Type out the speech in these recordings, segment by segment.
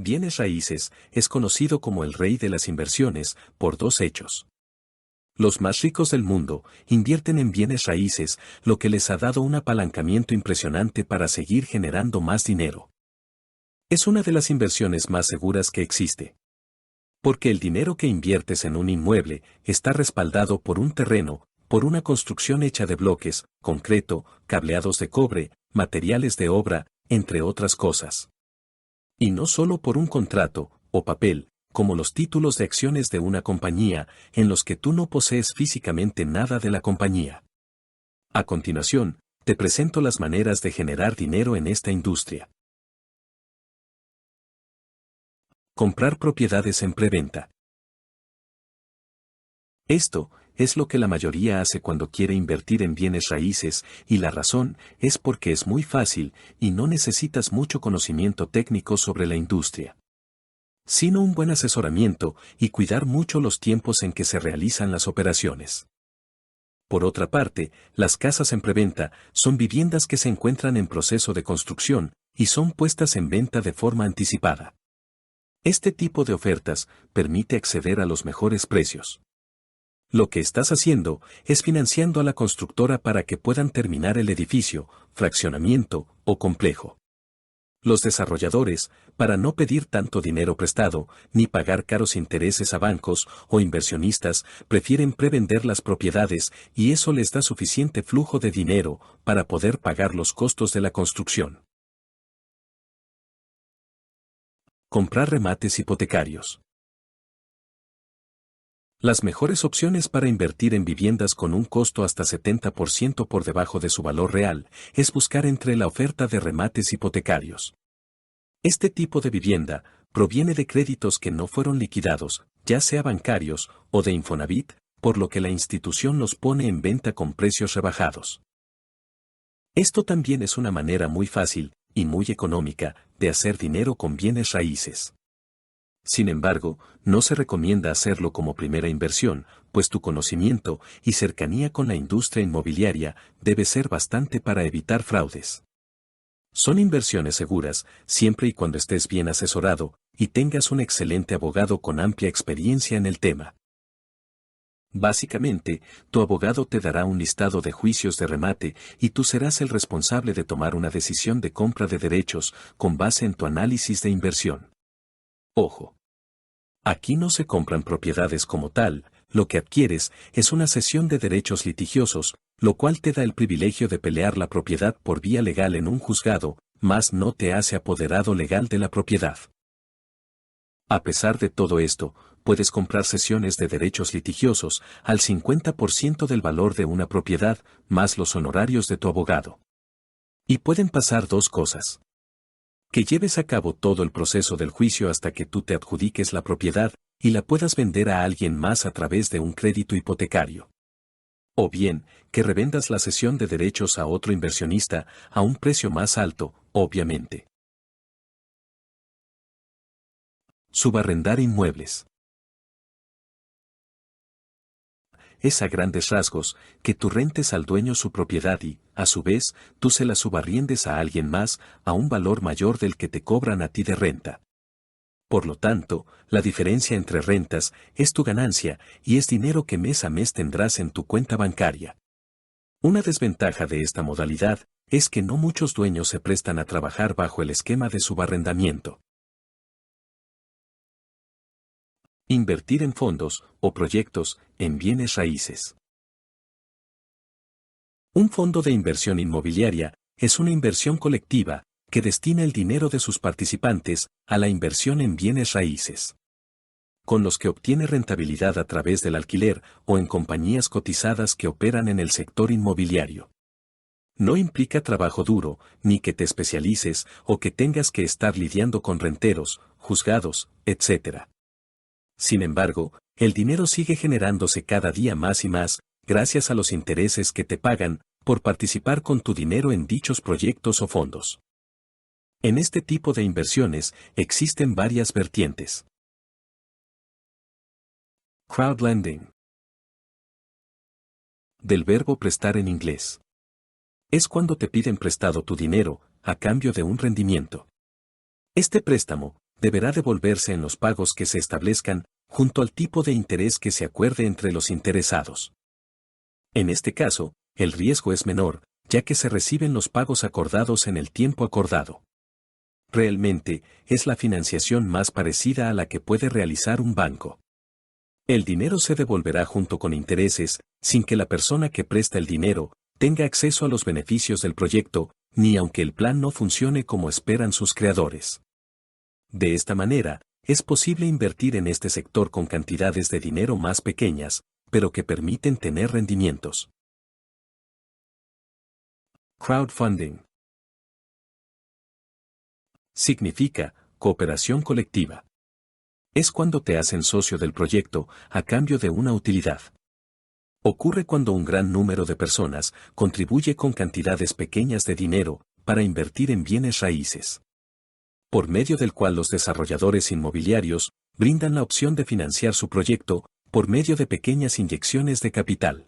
Bienes raíces es conocido como el rey de las inversiones por dos hechos. Los más ricos del mundo invierten en bienes raíces, lo que les ha dado un apalancamiento impresionante para seguir generando más dinero. Es una de las inversiones más seguras que existe. Porque el dinero que inviertes en un inmueble está respaldado por un terreno, por una construcción hecha de bloques, concreto, cableados de cobre, materiales de obra, entre otras cosas. Y no solo por un contrato, o papel, como los títulos de acciones de una compañía, en los que tú no posees físicamente nada de la compañía. A continuación, te presento las maneras de generar dinero en esta industria. Comprar propiedades en preventa. Esto es lo que la mayoría hace cuando quiere invertir en bienes raíces, y la razón es porque es muy fácil y no necesitas mucho conocimiento técnico sobre la industria, sino un buen asesoramiento y cuidar mucho los tiempos en que se realizan las operaciones. Por otra parte, las casas en preventa son viviendas que se encuentran en proceso de construcción y son puestas en venta de forma anticipada. Este tipo de ofertas permite acceder a los mejores precios. Lo que estás haciendo es financiando a la constructora para que puedan terminar el edificio, fraccionamiento o complejo. Los desarrolladores, para no pedir tanto dinero prestado, ni pagar caros intereses a bancos o inversionistas, prefieren prevender las propiedades y eso les da suficiente flujo de dinero para poder pagar los costos de la construcción. Comprar remates hipotecarios. Las mejores opciones para invertir en viviendas con un costo hasta 70% por debajo de su valor real es buscar entre la oferta de remates hipotecarios. Este tipo de vivienda proviene de créditos que no fueron liquidados, ya sea bancarios o de Infonavit, por lo que la institución los pone en venta con precios rebajados. Esto también es una manera muy fácil y muy económica de hacer dinero con bienes raíces. Sin embargo, no se recomienda hacerlo como primera inversión, pues tu conocimiento y cercanía con la industria inmobiliaria debe ser bastante para evitar fraudes. Son inversiones seguras, siempre y cuando estés bien asesorado y tengas un excelente abogado con amplia experiencia en el tema. Básicamente, tu abogado te dará un listado de juicios de remate y tú serás el responsable de tomar una decisión de compra de derechos con base en tu análisis de inversión. Ojo. Aquí no se compran propiedades como tal, lo que adquieres es una cesión de derechos litigiosos, lo cual te da el privilegio de pelear la propiedad por vía legal en un juzgado, mas no te hace apoderado legal de la propiedad. A pesar de todo esto, puedes comprar cesiones de derechos litigiosos al 50% del valor de una propiedad, más los honorarios de tu abogado. Y pueden pasar dos cosas. Que lleves a cabo todo el proceso del juicio hasta que tú te adjudiques la propiedad y la puedas vender a alguien más a través de un crédito hipotecario. O bien, que revendas la cesión de derechos a otro inversionista a un precio más alto, obviamente. Subarrendar inmuebles. Es a grandes rasgos que tú rentes al dueño su propiedad y, a su vez, tú se la subarriendes a alguien más a un valor mayor del que te cobran a ti de renta. Por lo tanto, la diferencia entre rentas es tu ganancia y es dinero que mes a mes tendrás en tu cuenta bancaria. Una desventaja de esta modalidad es que no muchos dueños se prestan a trabajar bajo el esquema de subarrendamiento. Invertir en fondos o proyectos en bienes raíces. Un fondo de inversión inmobiliaria es una inversión colectiva que destina el dinero de sus participantes a la inversión en bienes raíces, con los que obtiene rentabilidad a través del alquiler o en compañías cotizadas que operan en el sector inmobiliario. No implica trabajo duro, ni que te especialices o que tengas que estar lidiando con renteros, juzgados, etc. Sin embargo, el dinero sigue generándose cada día más y más, gracias a los intereses que te pagan por participar con tu dinero en dichos proyectos o fondos. En este tipo de inversiones existen varias vertientes. Crowdlending. Del verbo prestar en inglés. Es cuando te piden prestado tu dinero, a cambio de un rendimiento. Este préstamo deberá devolverse en los pagos que se establezcan, junto al tipo de interés que se acuerde entre los interesados. En este caso, el riesgo es menor, ya que se reciben los pagos acordados en el tiempo acordado. Realmente, es la financiación más parecida a la que puede realizar un banco. El dinero se devolverá junto con intereses, sin que la persona que presta el dinero tenga acceso a los beneficios del proyecto, ni aunque el plan no funcione como esperan sus creadores. De esta manera, es posible invertir en este sector con cantidades de dinero más pequeñas, pero que permiten tener rendimientos. Crowdfunding significa cooperación colectiva. Es cuando te hacen socio del proyecto a cambio de una utilidad. Ocurre cuando un gran número de personas contribuye con cantidades pequeñas de dinero para invertir en bienes raíces, por medio del cual los desarrolladores inmobiliarios brindan la opción de financiar su proyecto por medio de pequeñas inyecciones de capital.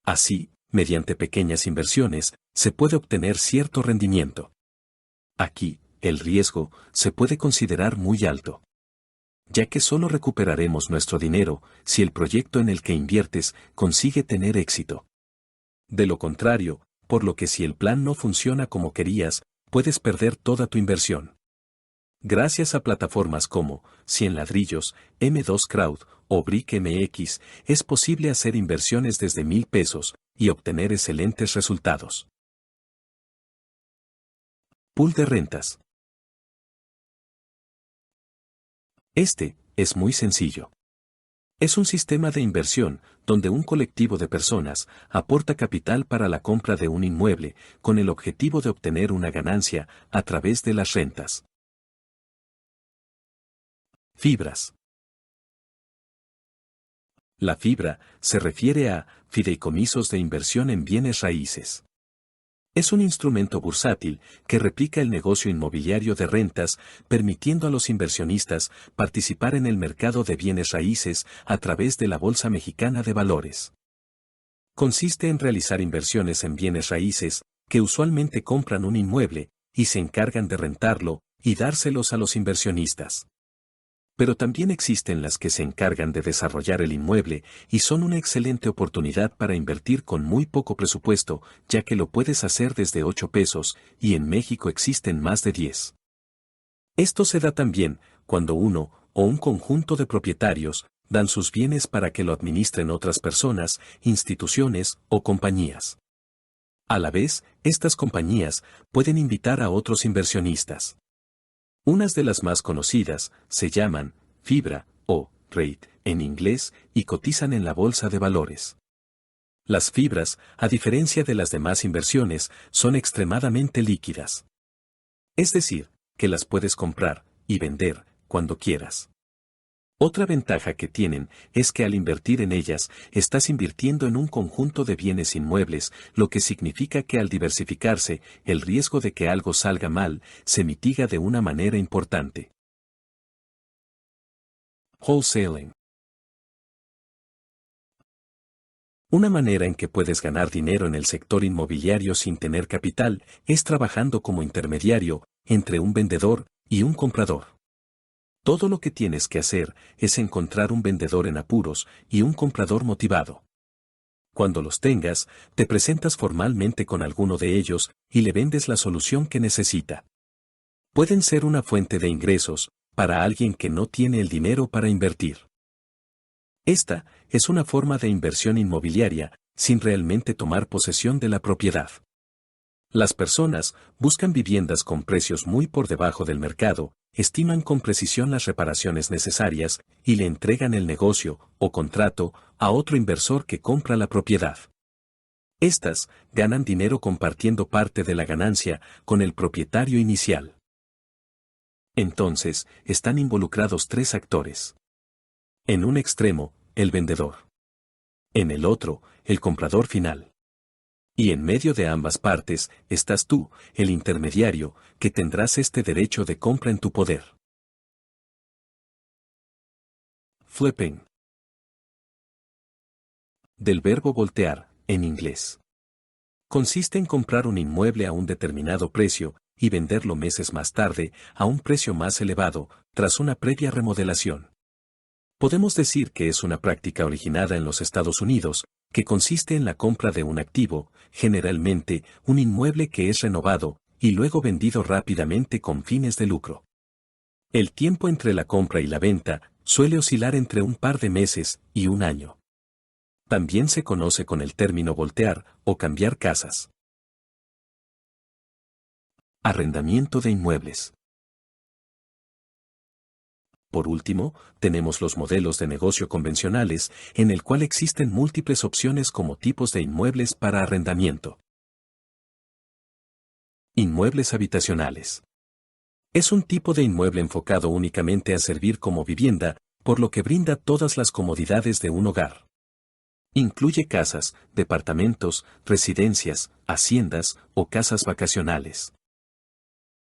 Así, mediante pequeñas inversiones, se puede obtener cierto rendimiento. Aquí, el riesgo se puede considerar muy alto, ya que solo recuperaremos nuestro dinero si el proyecto en el que inviertes consigue tener éxito. De lo contrario, por lo que si el plan no funciona como querías, puedes perder toda tu inversión. Gracias a plataformas como 100 ladrillos, M2 Crowd o Brick MX, es posible hacer inversiones desde 1,000 pesos y obtener excelentes resultados. Pool de rentas. Este es muy sencillo. Es un sistema de inversión donde un colectivo de personas aporta capital para la compra de un inmueble con el objetivo de obtener una ganancia a través de las rentas. Fibras. La fibra se refiere a fideicomisos de inversión en bienes raíces. Es un instrumento bursátil que replica el negocio inmobiliario de rentas, permitiendo a los inversionistas participar en el mercado de bienes raíces a través de la Bolsa Mexicana de Valores. Consiste en realizar inversiones en bienes raíces, que usualmente compran un inmueble, y se encargan de rentarlo y dárselos a los inversionistas. Pero también existen las que se encargan de desarrollar el inmueble y son una excelente oportunidad para invertir con muy poco presupuesto, ya que lo puedes hacer desde 8 pesos y en México existen más de 10. Esto se da también cuando uno o un conjunto de propietarios dan sus bienes para que lo administren otras personas, instituciones o compañías. A la vez, estas compañías pueden invitar a otros inversionistas. Unas de las más conocidas se llaman Fibra o REIT en inglés y cotizan en la bolsa de valores. Las fibras, a diferencia de las demás inversiones, son extremadamente líquidas. Es decir, que las puedes comprar y vender cuando quieras. Otra ventaja que tienen es que al invertir en ellas, estás invirtiendo en un conjunto de bienes inmuebles, lo que significa que al diversificarse, el riesgo de que algo salga mal se mitiga de una manera importante. Wholesaling. Una manera en que puedes ganar dinero en el sector inmobiliario sin tener capital es trabajando como intermediario entre un vendedor y un comprador. Todo lo que tienes que hacer es encontrar un vendedor en apuros y un comprador motivado. Cuando los tengas, te presentas formalmente con alguno de ellos y le vendes la solución que necesita. Pueden ser una fuente de ingresos para alguien que no tiene el dinero para invertir. Esta es una forma de inversión inmobiliaria sin realmente tomar posesión de la propiedad. Las personas buscan viviendas con precios muy por debajo del mercado, estiman con precisión las reparaciones necesarias y le entregan el negocio o contrato a otro inversor que compra la propiedad. Estas ganan dinero compartiendo parte de la ganancia con el propietario inicial. Entonces, están involucrados 3 actores. En un extremo, el vendedor. En el otro, el comprador final. Y en medio de ambas partes, estás tú, el intermediario, que tendrás este derecho de compra en tu poder. Flipping. Del verbo voltear, en inglés. Consiste en comprar un inmueble a un determinado precio y venderlo meses más tarde a un precio más elevado, tras una previa remodelación. Podemos decir que es una práctica originada en los Estados Unidos, que consiste en la compra de un activo, generalmente un inmueble que es renovado, y luego vendido rápidamente con fines de lucro. El tiempo entre la compra y la venta suele oscilar entre un par de meses y un año. También se conoce con el término voltear o cambiar casas. Arrendamiento de inmuebles. Por último, tenemos los modelos de negocio convencionales, en el cual existen múltiples opciones como tipos de inmuebles para arrendamiento. Inmuebles habitacionales. Es un tipo de inmueble enfocado únicamente a servir como vivienda, por lo que brinda todas las comodidades de un hogar. Incluye casas, departamentos, residencias, haciendas o casas vacacionales.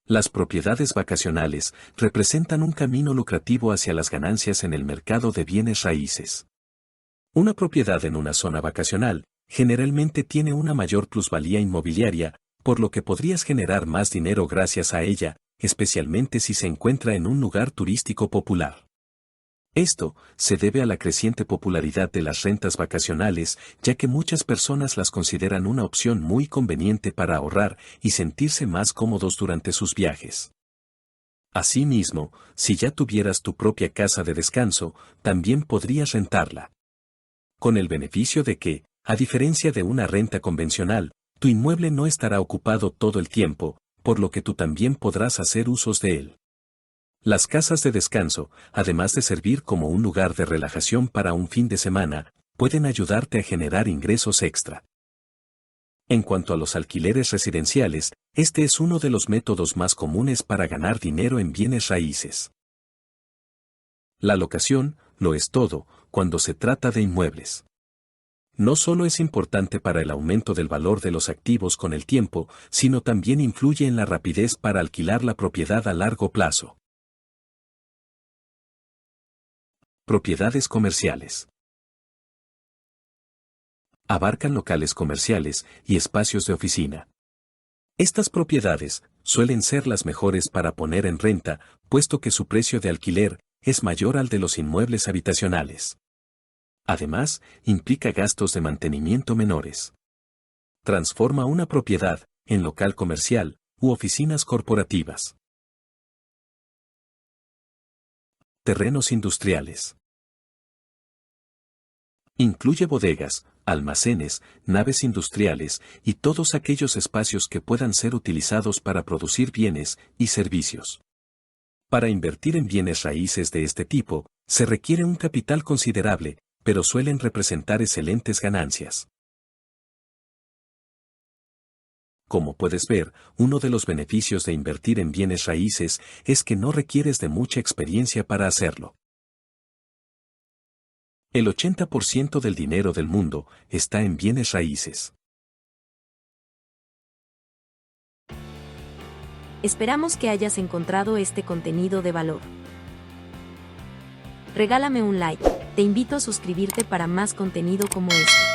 Las propiedades vacacionales representan un camino lucrativo hacia las ganancias en el mercado de bienes raíces. Una propiedad en una zona vacacional generalmente tiene una mayor plusvalía inmobiliaria, por lo que podrías generar más dinero gracias a ella, especialmente si se encuentra en un lugar turístico popular. Esto se debe a la creciente popularidad de las rentas vacacionales, ya que muchas personas las consideran una opción muy conveniente para ahorrar y sentirse más cómodos durante sus viajes. Asimismo, si ya tuvieras tu propia casa de descanso, también podrías rentarla. Con el beneficio de que, a diferencia de una renta convencional, tu inmueble no estará ocupado todo el tiempo, por lo que tú también podrás hacer usos de él. Las casas de descanso, además de servir como un lugar de relajación para un fin de semana, pueden ayudarte a generar ingresos extra. En cuanto a los alquileres residenciales, este es uno de los métodos más comunes para ganar dinero en bienes raíces. La locación lo es todo cuando se trata de inmuebles. No solo es importante para el aumento del valor de los activos con el tiempo, sino también influye en la rapidez para alquilar la propiedad a largo plazo. Propiedades comerciales. Abarcan locales comerciales y espacios de oficina. Estas propiedades suelen ser las mejores para poner en renta, puesto que su precio de alquiler es mayor al de los inmuebles habitacionales. Además, implica gastos de mantenimiento menores. Transforma una propiedad en local comercial u oficinas corporativas. Terrenos industriales. Incluye bodegas, almacenes, naves industriales y todos aquellos espacios que puedan ser utilizados para producir bienes y servicios. Para invertir en bienes raíces de este tipo, se requiere un capital considerable, pero suelen representar excelentes ganancias. Como puedes ver, uno de los beneficios de invertir en bienes raíces es que no requieres de mucha experiencia para hacerlo. El 80% del dinero del mundo está en bienes raíces. Esperamos que hayas encontrado este contenido de valor. Regálame un like. Te invito a suscribirte para más contenido como este.